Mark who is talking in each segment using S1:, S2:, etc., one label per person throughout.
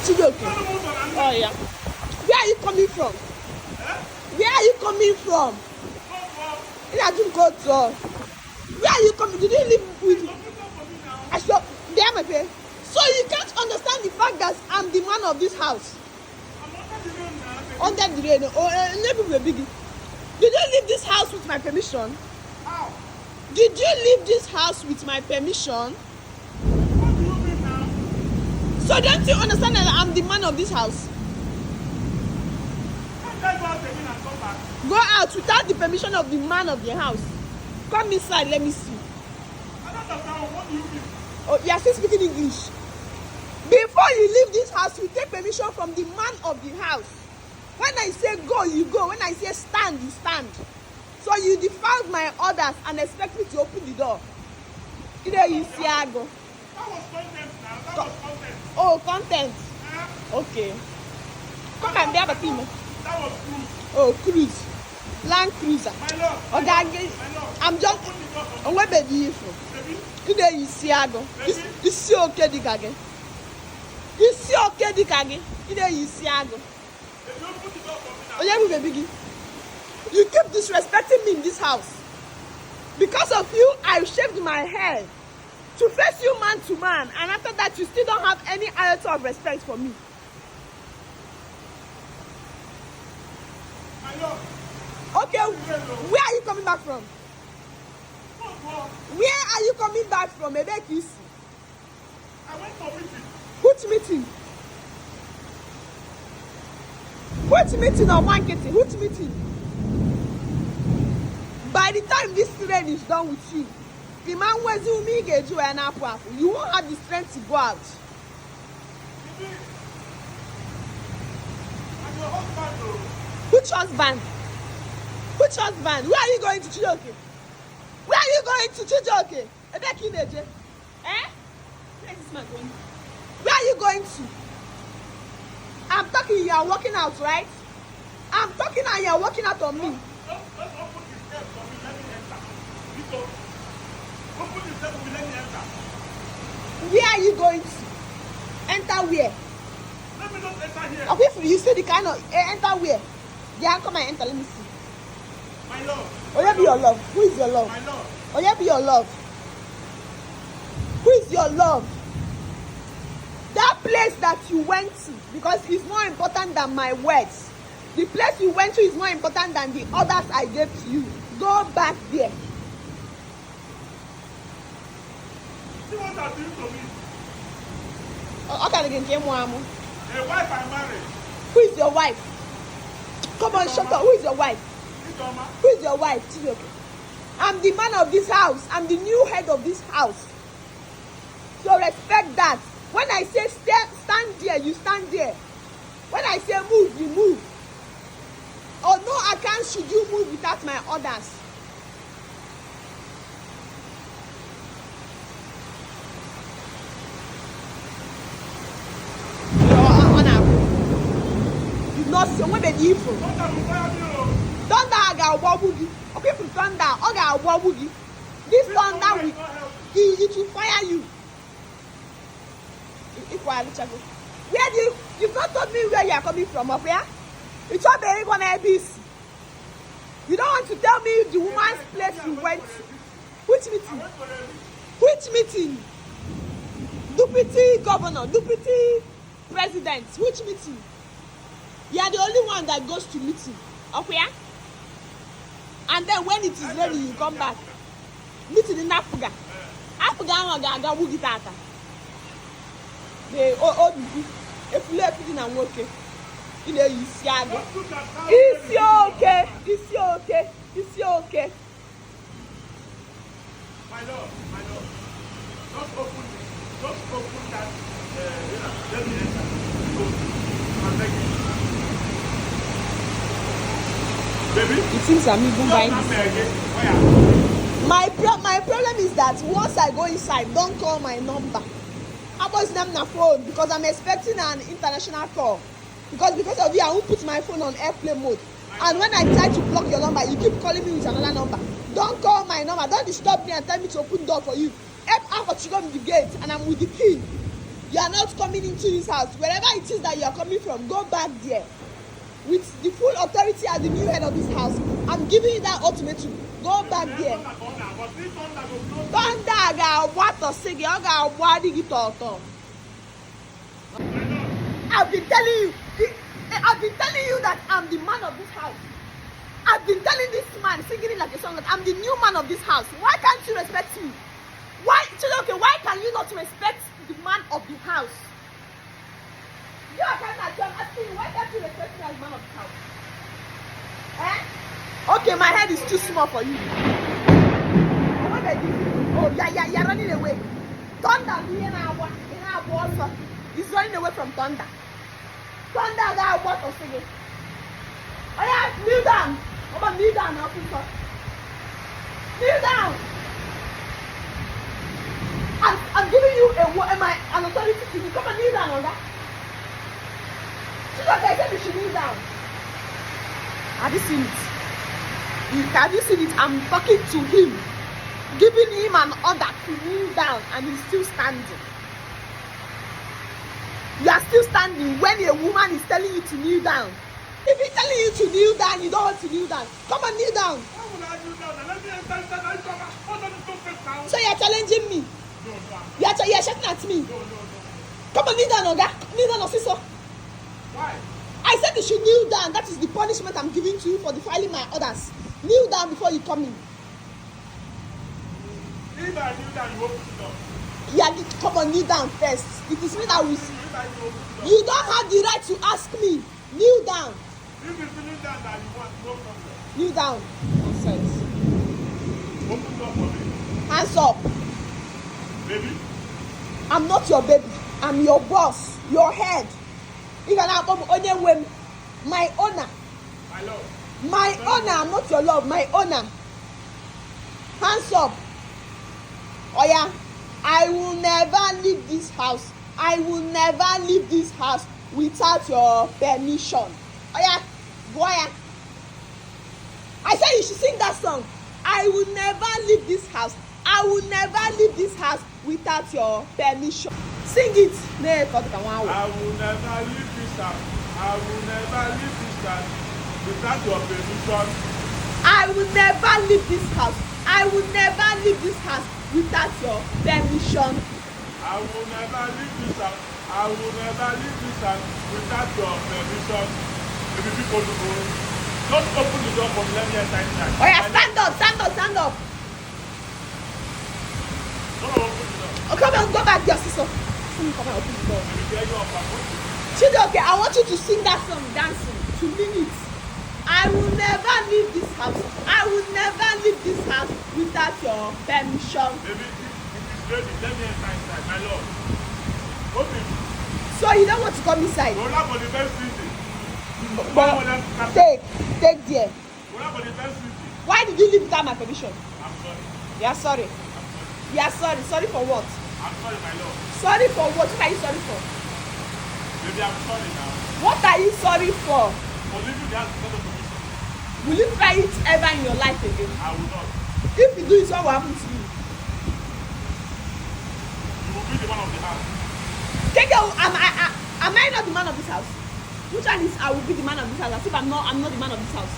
S1: Chidoke. Oh yeah. Where are you coming from? Where are you coming from? I didn't go to. Where are you coming? Did you live with? I saw. There, my pay. So you can't understand the fact that I'm the man of this house. Under the rain. Oh, never be biggie. Did you leave this house with my permission?
S2: How?
S1: Did you leave this house with my permission?
S2: What do you mean now?
S1: So don't you understand that I'm the man of this house?
S2: Can't I go out again and come back?
S1: Go out without the permission of the man of the house. Come inside, let me see.
S2: I don't understand. What do you mean?
S1: Oh, you are still speaking English. Before you leave this house, you take permission from the man of the house. When I say go, you go. When I say stand, you stand. So you defy my orders and expect me to open the door. Either you see I go.
S2: That was content now. That was content.
S1: Oh, content.
S2: Eh?
S1: Okay. Come and be a team.
S2: That was cruise.
S1: Oh, cruise. Land cruiser.
S2: My lord.
S1: Okay,
S2: My lord.
S1: I'm just.
S2: Open the door for me.
S1: Oh, where baby you from?
S2: Baby.
S1: Either you see I go.
S2: Baby.
S1: You see okay, the gage. You see okay, the gage. Either you see I go.
S2: Baby, open the door for me now.
S1: Oh, yeah, baby. You keep disrespecting me in this house. Because of you, I shaved my hair to face you man to man, and after that, you still don't have any iota of respect for me.
S2: My lord.
S1: Okay, where are you coming back from?
S2: What?
S1: Where are you coming back from? Maybe kiss.
S2: I went for meeting.
S1: Which meeting? Which meeting or one kitty? Which meeting? By the time this rain is done with you, the man was you me get you an apple. You won't have the strength to go out.
S2: Baby. I'm your husband though.
S1: Which husband? Which husband? Where are you going to Chidoke? Where are you going to Chidoke? Eh? Where is this man going? Where are you going to? I'm talking, you are walking out, right? I'm talking and you are walking out on me.
S2: Just open the step for me. Let me enter. Vito. Open the step for me. Let me enter.
S1: Where are you going to? Enter where?
S2: Let me just enter here.
S1: Okay, you see the kind of enter where? Yeah, come and enter. Let me see.
S2: My lord.
S1: Oh, yeah, be your love. Who is your love?
S2: My lord.
S1: Oh, yeah, be your love. Who is your love? That place that you went to, because it's more important than my words. The place you went to is more important than the others I gave to you. Go back there.
S2: See what I'm doing to me.
S1: Okay, again, came one.
S2: A wife I married.
S1: Who is your wife? Come on, shut up. Who is your wife?
S2: Idoma.
S1: Who is your wife? Chidoke. I'm the man of this house. I'm the new head of this house. So respect that. When I say stand there, you stand there. When I say move, you move. On no account should you move without my orders. You not see when they evil. Thunder ga wobbugi. Okay, for thunder, I ga wobbugi. This thunder will it will fire you. If I look at you, where do you've not told me where you are coming from, up here? It's all very one ABC. You don't want to tell me the woman's place you went to. Which meeting? Which meeting? Deputy governor, deputy president. Which meeting? You are the only one that goes to meeting. Up here? And then when it is ready, you come back. Meeting in Africa. Africa, I'm going to go get the old if you let it in and work it, you know, you see, it's okay, it's okay, it's okay.
S2: My lord, just open that, let me enter. I'm begging. Baby,
S1: It seems I'm even buying
S2: come
S1: this.
S2: here again. Where
S1: My problem is that once I go inside, don't call my number. I was on my phone because I'm expecting an international call. Because of you, I won't put my phone on airplane mode. And when I try to block your number, you keep calling me with another number. Don't call my number. Don't disturb me and tell me to open door for you. If I got to go to the gate and I'm with the key. You are not coming into this house. Wherever it is that you are coming from, go back there. With the full authority as the new head of this house, I'm giving you that ultimatum. Go back there. Thunder ga what to say? Ga what did it all? I've been telling you that I'm the man of this house. I've been telling this man singing it like a song that I'm the new man of this house. Why can't you respect me? Why can you not respect the man of the house? You are kind of asking me, why can't you respect me as man of the house? Eh? Okay, my head is too small for you. What are you doing? Oh, you're running away. Thunder, he's running away from thunder. Thunder, that what to sing it. Oh yeah, kneel down. Come on, kneel down now, people. Kneel down. I'm giving you an authority to you. Come on, kneel down on that. I said you should kneel down. Have you seen it? Have you seen it? I'm talking to him, giving him an order to kneel down, and he's still standing. You are still standing when a woman is telling you to kneel down. If he's telling you to kneel down, you don't want to kneel down. Come on, kneel down.
S2: Why would I kneel down? Let me enter inside. Hold on, don't face now.
S1: So you're challenging me?
S2: No.
S1: You're shouting at me?
S2: No.
S1: Come on, kneel down, Oga. Kneel down, officer.
S2: Why?
S1: I said you should kneel down. That is the punishment I'm giving to you for defiling my orders. Kneel down before you come in.
S2: If I kneel down, you open the door.
S1: Yeah, come on, kneel down first. It is me that will.
S2: If I open the door.
S1: You don't have the right to ask me. Kneel down.
S2: If you kneel down that you want, no problem.
S1: Kneel down. Nonsense.
S2: Open the door for me.
S1: Hands up.
S2: Baby.
S1: I'm not your baby. I'm your boss. Your head. Even I'm my owner.
S2: My love.
S1: My owner. I'm not your love. My owner. Hands up. Oh yeah. I will never leave this house. I will never leave this house without your permission. Oh yeah. Go ahead. I said you should sing that song. I will never leave this house. I will never leave this house without your permission. Sing it.
S2: I will never leave this house. I will never leave this house without your permission.
S1: I will never leave this house. I will never leave this house without your permission.
S2: I will never leave this house. I will never leave this house without your permission. Maybe people do go. Just open the door for me. Let me enter inside.
S1: Oh yeah, stand up.
S2: Don't open the door.
S1: Oh, come on, go back there, sister. Come and open the door.
S2: Maybe there you are.
S1: Chidoke, I want you to sing that song, dancing, 2 minutes. I will never leave this house. I will never leave this house without your permission.
S2: Maybe if it's ready, let me enter inside. My lord. Open.
S1: So you don't want to come inside?
S2: Go down for the first season.
S1: Take there.
S2: Go down for the first season.
S1: Why did you leave without my permission?
S2: I'm sorry.
S1: You are sorry. You are sorry. Sorry for what?
S2: I'm sorry, my lord.
S1: Sorry for what? What are you sorry for?
S2: Maybe I'm sorry now.
S1: What are you sorry for?
S2: For leaving the house without the permission.
S1: Will you try it ever in your life again?
S2: I will not.
S1: If you do it, what will happen to you?
S2: You will be the man of the house.
S1: Am I not the man of this house? Which one is I will be the man of this house? As if I'm not the man of this house.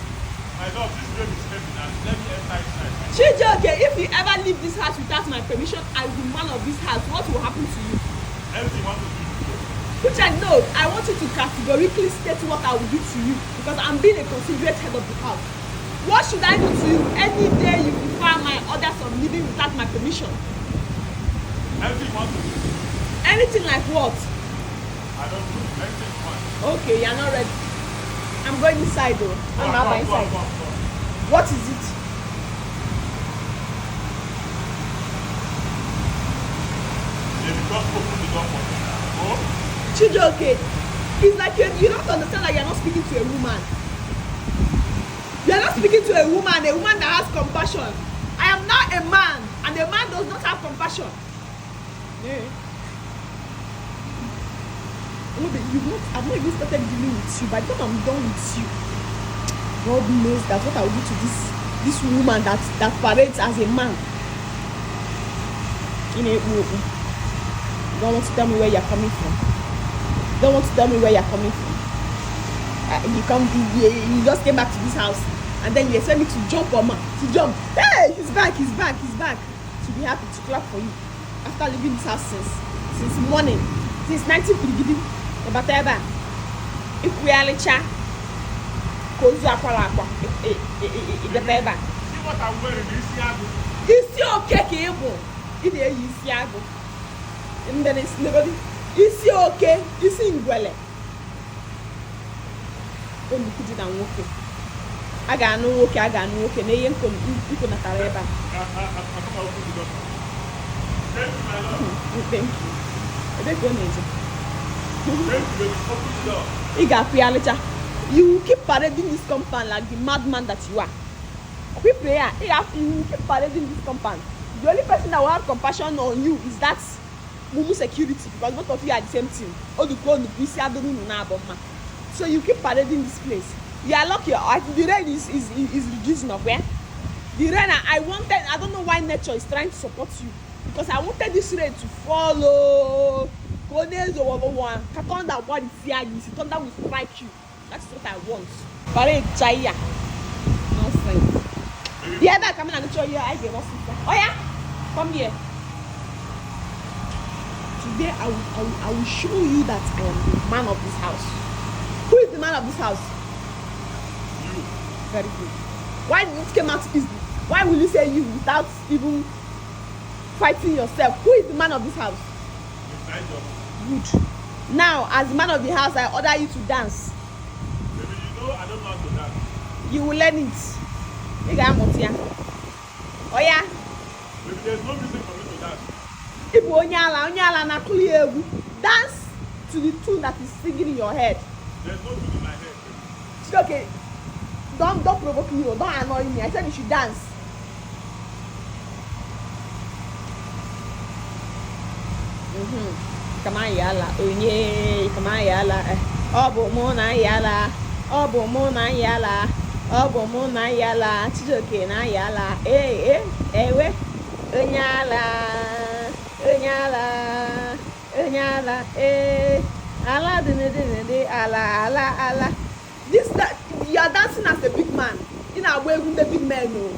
S2: My lord, this baby is heavy now. Let me enter inside.
S1: Chijoke, if you ever leave this house without my permission, I will be man of this house. What will happen to you?
S2: Everything you want to do.
S1: Which I know, I want you to categorically state what I will do to you because I'm being a considerate head of the house. What should I do to you any day you prefer my orders of leaving without my permission?
S2: Everything you want to do.
S1: Anything like what?
S2: I don't know. Everything you want.
S1: Okay, you're not ready. I'm going inside though. I'm not by inside.
S2: Go.
S1: What is it?
S2: They just open the door for me now. Go.
S1: Chijoke, it's like you don't understand that you're not speaking to a woman. You're not speaking to a woman that has compassion. I am not a man, and a man does not have compassion. Yeah. I've not even started dealing with you. By the time I'm done with you, God knows that what I will do to this woman that parades as a man. don't want to tell me where you're coming from. Don't want to tell me where you're coming from. You just came back to this house and then you expect me to jump on man. To jump. Hey, he's back. To be happy, to clap for you. After leaving this house since morning. Since 19 Ebateba. If we are lecha. Kozu akwala akwa. Ebateba.
S2: See what I'm wearing?
S1: Isi okay ka ịbụ ị na-eyi isi agụ isi oke isi ngwele olukudi na nwoke a ga-anụ nwoke na ihe nkonatara ebe a ebe ka ọ na-eje ị ga-apụ ya lecha. You keep parading this compound like the madman that you are. People here, you keep parading this compound. The only person that will have compassion on you is that Mumu security, because both of you are the same team. So you keep parading this place. You are lucky. The rain is reducing up where? The rain, I don't know why nature is trying to support you. Because I wanted this rain to follow. Thunder will strike you. That's what I want. Parade Chaya. Nonsense. The other coming and show you I gave us. Oh yeah? Come here. Today I will show you that I am the man of this house. Who is the man of this house?
S2: You.
S1: Very good. Why did it come out easy? Why will you say you without even fighting yourself? Who is the man of this house? Good. Now, as the man of the house, I order you to dance.
S2: Baby, you know I don't know how to dance.
S1: You will learn it. Oh yeah?
S2: Baby, there's no reason for me to dance.
S1: If onyala na clear, dance to the tune that is singing in your head.
S2: There's no tune in my head.
S1: It's okay. Don't provoke me or don't annoy me. I said you should dance. Come on, yala. Come on, yala. Obo mona yala. Obo mona yala. Obo mona yala. Chijoke na yala. Ewe. Onyala. Ala de ala. This that you are dancing as a big man. In a way with the big man, no.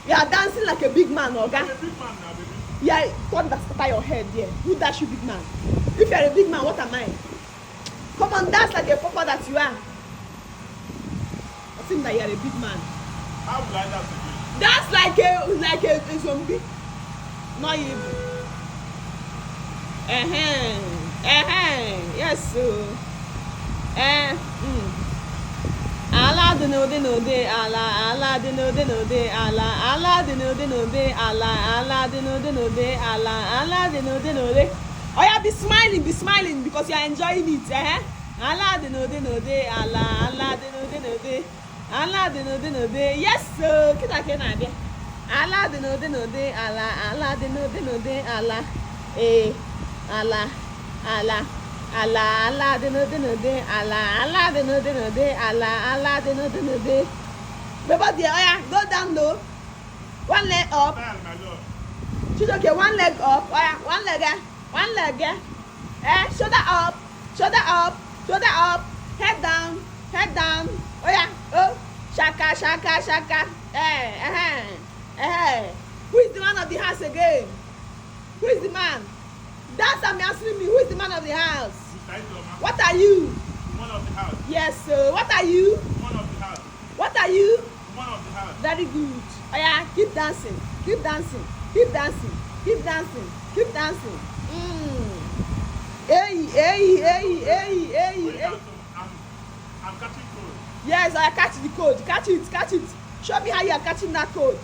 S1: You are dancing like a big man, okay?
S2: I'm a big man now, baby.
S1: Yeah, God that scatter your head, yeah. Who dash you big man? If you are a big man, what am I? Come on, dance like a papa that you are. I think that you are a big man.
S2: How will I dance again?
S1: Dance like a zombie. Not evil. Yes, sir. Allah de no de Allah de no de Allah de no de Allah de no de Allah de no de. Oh yeah, be smiling because you are enjoying it. Allah de no de Allah de no de Allah de no de. Yes, sir. Kita kena dia. Allah de no de Allah de no de Allah. Allah de no de Allah de no de Allah de no de. Baby dear, oh yeah, go down low. One leg up. She's okay, one leg up. Oh yeah, one leg. Shoulder up. Head down. Oh yeah, shaka. Who is the man of the house again? Who is the man? That's what I'm asking me. Who is the man of the house? What are you?
S2: Man of the house.
S1: Yes, sir. What are you?
S2: Man of the house.
S1: What are you?
S2: Man of the house.
S1: Very good. Oh yeah, keep dancing. Hey.
S2: I'm catching cold.
S1: Yes, I catch the code. Catch it. Show me how you are catching that code.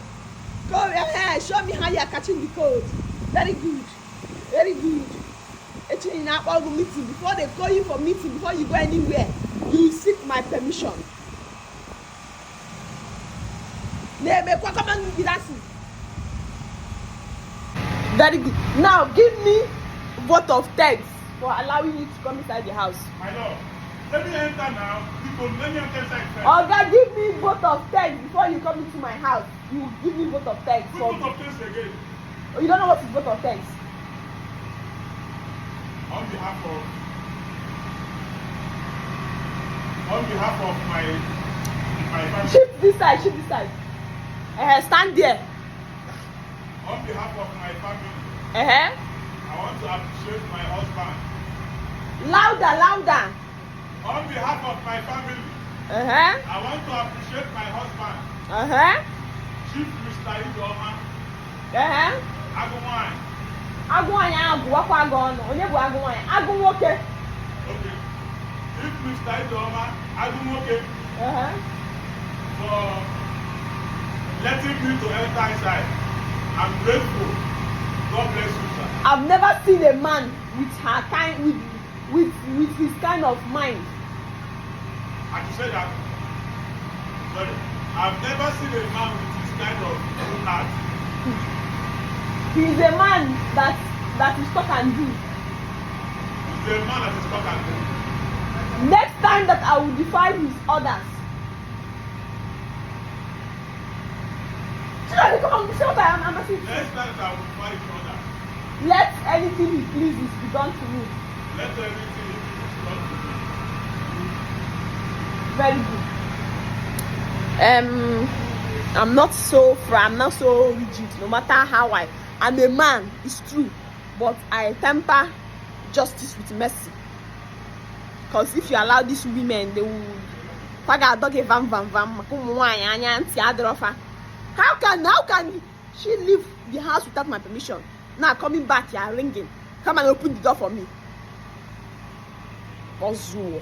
S1: Show me how you are catching the code. Very good. Actually, in our meeting, before they call you for meeting, before you go anywhere, you seek my permission. Come on, be dancing. Very good. Now, give me vote of thanks for allowing you to come inside the house.
S2: My lord, let me enter now. Let me enter inside first.
S1: Oga, give me vote of thanks before you come into my house. You give me vote of thanks.
S2: Vote of thanks again.
S1: You don't know what is vote of thanks?
S2: behalf of my family.
S1: Shift this side, shift this side. Stand there.
S2: On behalf of my family, I want to appreciate my husband.
S1: Louder, louder.
S2: On behalf of my family, I want to appreciate my husband. Chief Mr. Idoma. Agumwan.
S1: Agumwan agwakwa agono. Onye bu agumwan? Agumwoke.
S2: Okay. Chief Mr. Idoma, Agumwoke. For letting me to enter inside. I'm grateful. God bless you, sir.
S1: I've never seen a man with her kind with his kind of mind.
S2: I should say that. Sorry. I've never seen a man with his kind of heart.
S1: He is a man that is talk and do.
S2: He's a man that is talk and do.
S1: Next time that I will defy his orders. Come on, see what I'm saying.
S2: Next time that I will defy his orders.
S1: Let anything he pleases be done to me.
S2: Let everything he pleases be done to me.
S1: Very good. I'm not so rigid. No matter how I'm a man, it's true, but I temper justice with mercy. Because if you allow these women, they will. How can she leave the house without my permission? Now coming back here ringing, come and open the door for me. Ozuo.